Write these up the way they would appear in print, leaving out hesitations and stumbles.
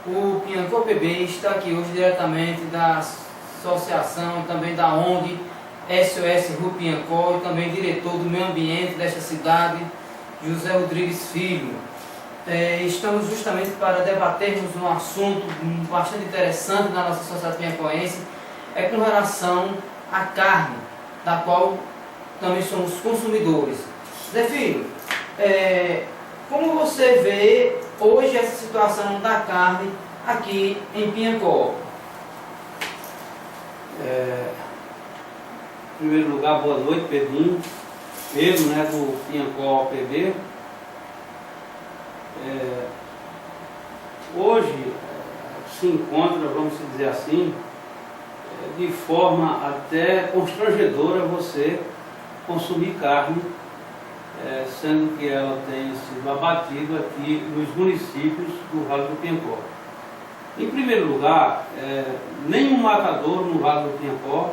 O Piancó PB está aqui hoje diretamente da associação, também da ONG SOS Rua Piancó, e também diretor do meio ambiente desta cidade, José Rodrigues Filho. Estamos justamente para debatermos um assunto bastante interessante da nossa sociedade piancoense, com relação à carne, da qual também somos consumidores. Zé Filho, como você vê hoje essa situação da carne aqui em Piancó? Em primeiro lugar, boa noite, Pedrinho, Pedro, do Piancó PB. Hoje se encontra, vamos dizer assim, de forma até constrangedora você consumir carne, sendo que ela tem sido abatida aqui nos municípios do Vale do Piancó. Em primeiro lugar, nenhum matador no Vale do Piancó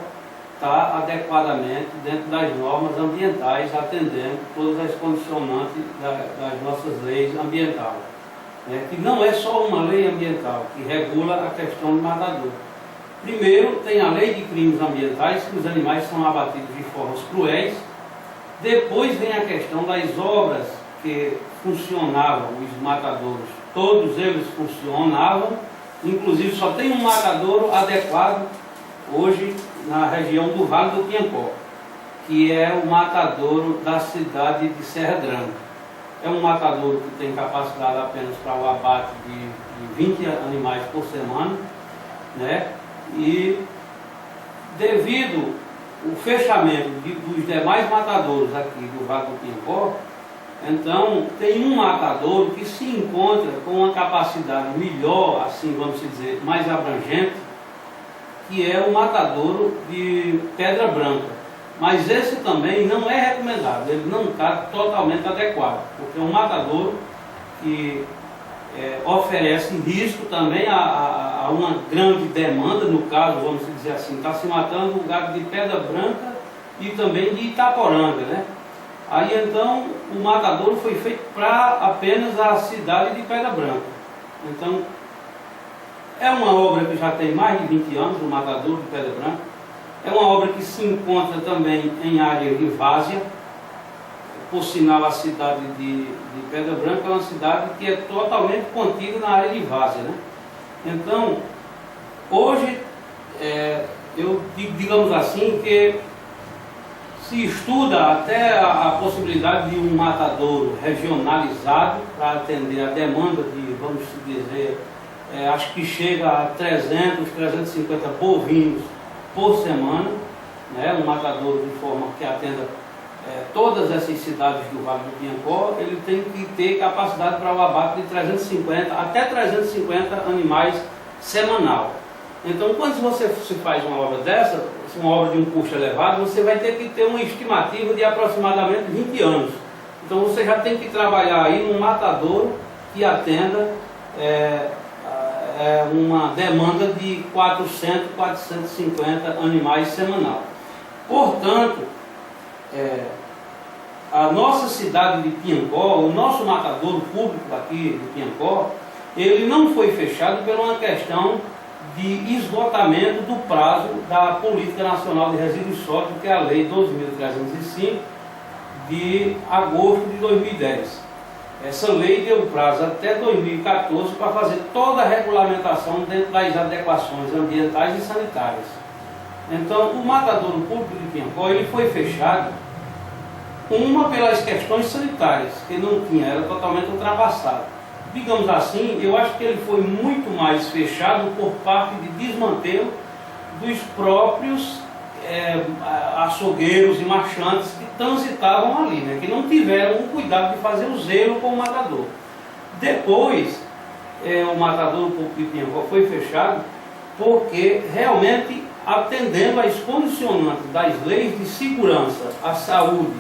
está adequadamente dentro das normas ambientais, atendendo todas as condicionantes das nossas leis ambientais, que não é só uma lei ambiental que regula a questão do matador. Primeiro, tem a lei de crimes ambientais, que os animais são abatidos de formas cruéis. Depois vem a questão das obras que funcionavam, os matadouros, todos eles funcionavam, inclusive só tem um matadouro adequado hoje na região do Vale do Piancó, que é o matadouro da cidade de Serra Grande. É um matadouro que tem capacidade apenas para o abate de 20 animais por semana, e devido ao fechamento dos demais matadouros aqui do Vale do Piancó, então tem um matadouro que se encontra com uma capacidade melhor, assim vamos dizer, mais abrangente, que é o matadouro de Pedra Branca. Mas esse também não é recomendado, ele não está totalmente adequado, porque é um matadouro que oferece risco também a uma grande demanda. No caso, vamos dizer assim, está se matando o gado de Pedra Branca e também de Itaporanga, Aí então o matadouro foi feito para apenas a cidade de Pedra Branca. Então é uma obra que já tem mais de 20 anos, o matadouro de Pedra Branca. É uma obra que se encontra também em área de várzea. Por sinal, a cidade de Pedra Branca é uma cidade que é totalmente contida na área de várzea, Então, hoje, eu digo, digamos assim, que se estuda até a possibilidade de um matadouro regionalizado para atender a demanda de, vamos dizer, acho que chega a 300, 350 bovinos por semana, um matadouro de forma que atenda todas essas cidades do Vale do Piancó. Ele tem que ter capacidade para o abate de 350 até 350 animais semanal. Então, quando você se faz uma obra dessa, uma obra de um custo elevado, você vai ter que ter uma estimativa de aproximadamente 20 anos. Então, você já tem que trabalhar aí num matadouro que atenda uma demanda de 400, 450 animais semanal. Portanto, a nossa cidade de Piancó, o nosso matadouro público aqui de Piancó, ele não foi fechado por uma questão de esgotamento do prazo da Política Nacional de Resíduos Sólidos, que é a Lei 12.305, de agosto de 2010. Essa lei deu prazo até 2014 para fazer toda a regulamentação dentro das adequações ambientais e sanitárias. Então, o matadouro público de Piancó, ele foi fechado, uma pelas questões sanitárias, que não tinha, era totalmente ultrapassado. Digamos assim, eu acho que ele foi muito mais fechado por parte de desmantelo dos próprios açougueiros e marchantes que transitavam ali, que não tiveram o cuidado de fazer o zelo com o matador. Depois, o matadouro público de Piancó foi fechado porque realmente, atendendo às condicionantes das leis de segurança, à saúde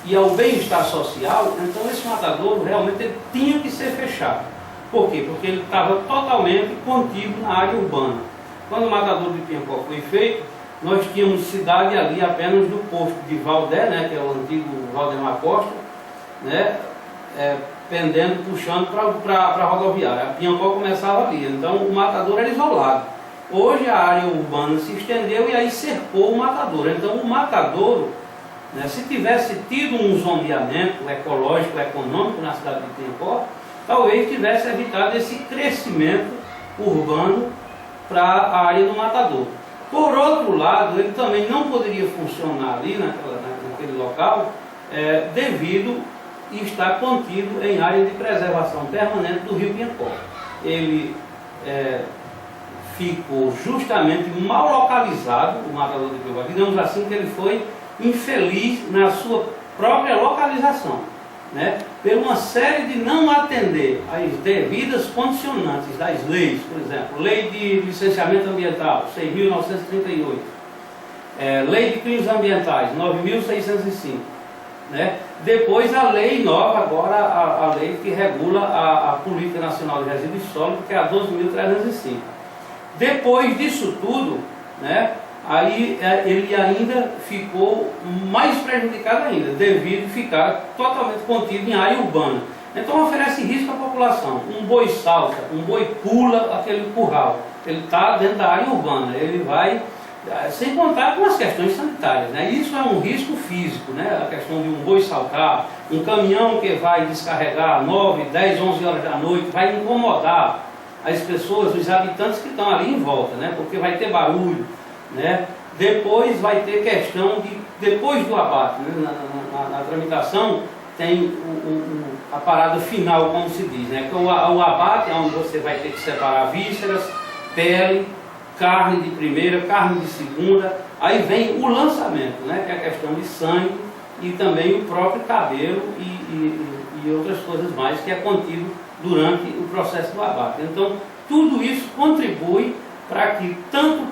e ao bem-estar social, então esse matadouro realmente ele tinha que ser fechado. Por quê? Porque ele estava totalmente contido na área urbana. Quando o matadouro de Piancó foi feito, nós tínhamos cidade ali apenas do posto de Valdé, que é o antigo Valdemar Costa, pendendo, puxando para a rodoviária. A Piancó começava ali, então o matadouro era isolado. Hoje a área urbana se estendeu e aí cercou o matadouro. Então o matadouro, né, se tivesse tido um zondeamento ecológico, econômico na cidade de Piancó, talvez tivesse evitado esse crescimento urbano para a área do matadouro. Por outro lado, ele também não poderia funcionar ali naquele local, devido a estar contido em área de preservação permanente do rio Piancó. Ele ficou justamente mal localizado, o matadouro de Piancó, digamos assim, que ele foi infeliz na sua própria localização, né? Por uma série de não atender às devidas condicionantes das leis, por exemplo, Lei de Licenciamento Ambiental, 6.938, Lei de Crimes Ambientais, 9.605, né? Depois a lei nova, agora a lei que regula a Política Nacional de Resíduos Sólidos, que é a 12.305. Depois disso tudo, né, aí ele ainda ficou mais prejudicado ainda, devido a ficar totalmente contido em área urbana. Então oferece risco à população. Um boi salta, um boi pula aquele curral, ele está dentro da área urbana, ele vai, sem contar com as questões sanitárias, né? Isso é um risco físico, né? A questão de um boi saltar, um caminhão que vai descarregar 9, 10, 11 horas da noite, vai incomodar as pessoas, os habitantes que estão ali em volta, né? Porque vai ter barulho, né? Depois vai ter questão de, depois do abate, né? na tramitação tem a parada final, como se diz, né? Que o abate é onde você vai ter que separar vísceras, pele, carne de primeira, carne de segunda, aí vem o lançamento, né? Que é a questão de sangue e também o próprio cabelo e outras coisas mais que é contido durante o processo do abate. Então tudo isso contribui para que, tanto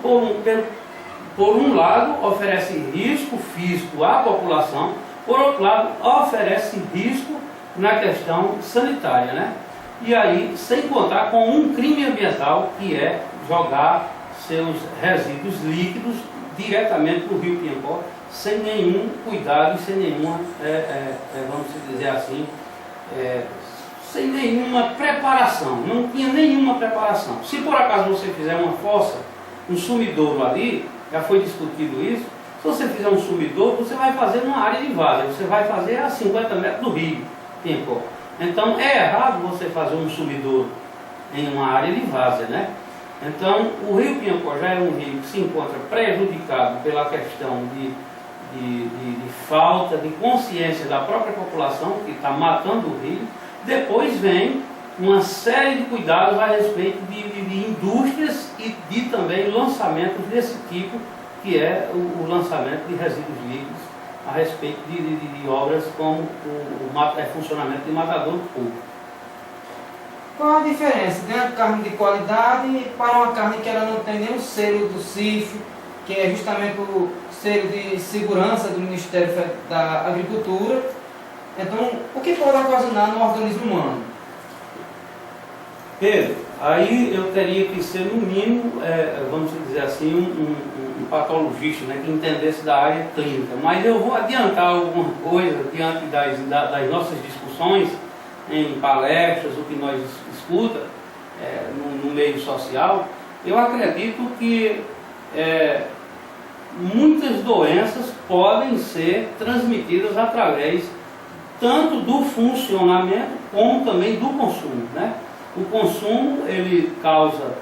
por um lado, oferece risco físico à população, por outro lado, oferece risco na questão sanitária, né? E aí, sem contar com um crime ambiental, que é jogar seus resíduos líquidos diretamente no rio Piancó, sem nenhum cuidado e sem nenhuma, vamos dizer assim, sem nenhuma preparação. Não tinha nenhuma preparação. Se por acaso você fizer uma fossa, um sumidouro ali, já foi discutido isso, se você fizer um sumidouro, você vai fazer numa área de várzea, você vai fazer a 50 metros do rio Piancó. Então é errado você fazer um sumidouro em uma área de várzea, né? Então o rio Piancó já é um rio que se encontra prejudicado pela questão de falta de consciência da própria população, que está matando o rio. Depois vem uma série de cuidados a respeito de indústrias e de também lançamentos desse tipo, que é o lançamento de resíduos líquidos a respeito de obras como o funcionamento de matadouro público. Qual a diferença de uma carne de qualidade para uma carne que ela não tem nem o selo do CIF, que é justamente o selo de segurança do Ministério da Agricultura? Então, o que pode ocasionar no organismo humano? Pedro, aí eu teria que ser, no mínimo, vamos dizer assim, um patologista, né, que entendesse da área clínica. Mas eu vou adiantar alguma coisa diante das nossas discussões, em palestras, o que nós escuta no meio social. Eu acredito que muitas doenças podem ser transmitidas através tanto do funcionamento como também do consumo, né? O consumo, ele causa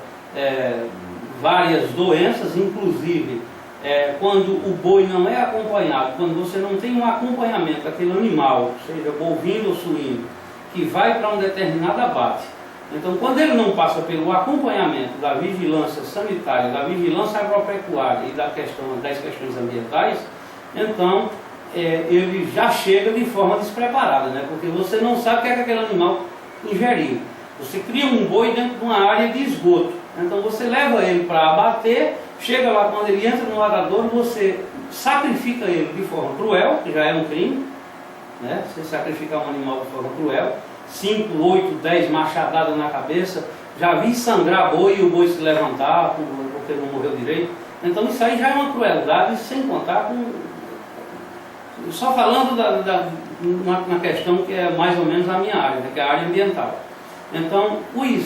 várias doenças, inclusive quando o boi não é acompanhado, quando você não tem um acompanhamento daquele animal, seja bovino ou suíno, que vai para um determinado abate. Então, quando ele não passa pelo acompanhamento da vigilância sanitária, da vigilância agropecuária e das questões ambientais, então ele já chega de forma despreparada, né? Porque você não sabe o que é que aquele animal ingeriu. Você cria um boi dentro de uma área de esgoto, então você leva ele para abater, chega lá, quando ele entra no matadouro, você sacrifica ele de forma cruel, que já é um crime, né? Você sacrificar um animal de forma cruel, 5, 8, 10 machadadas na cabeça, já vi sangrar boi e o boi se levantar porque não morreu direito. Então isso aí já é uma crueldade, sem contar Só falando uma questão que é mais ou menos a minha área, né, que é a área ambiental. Então, os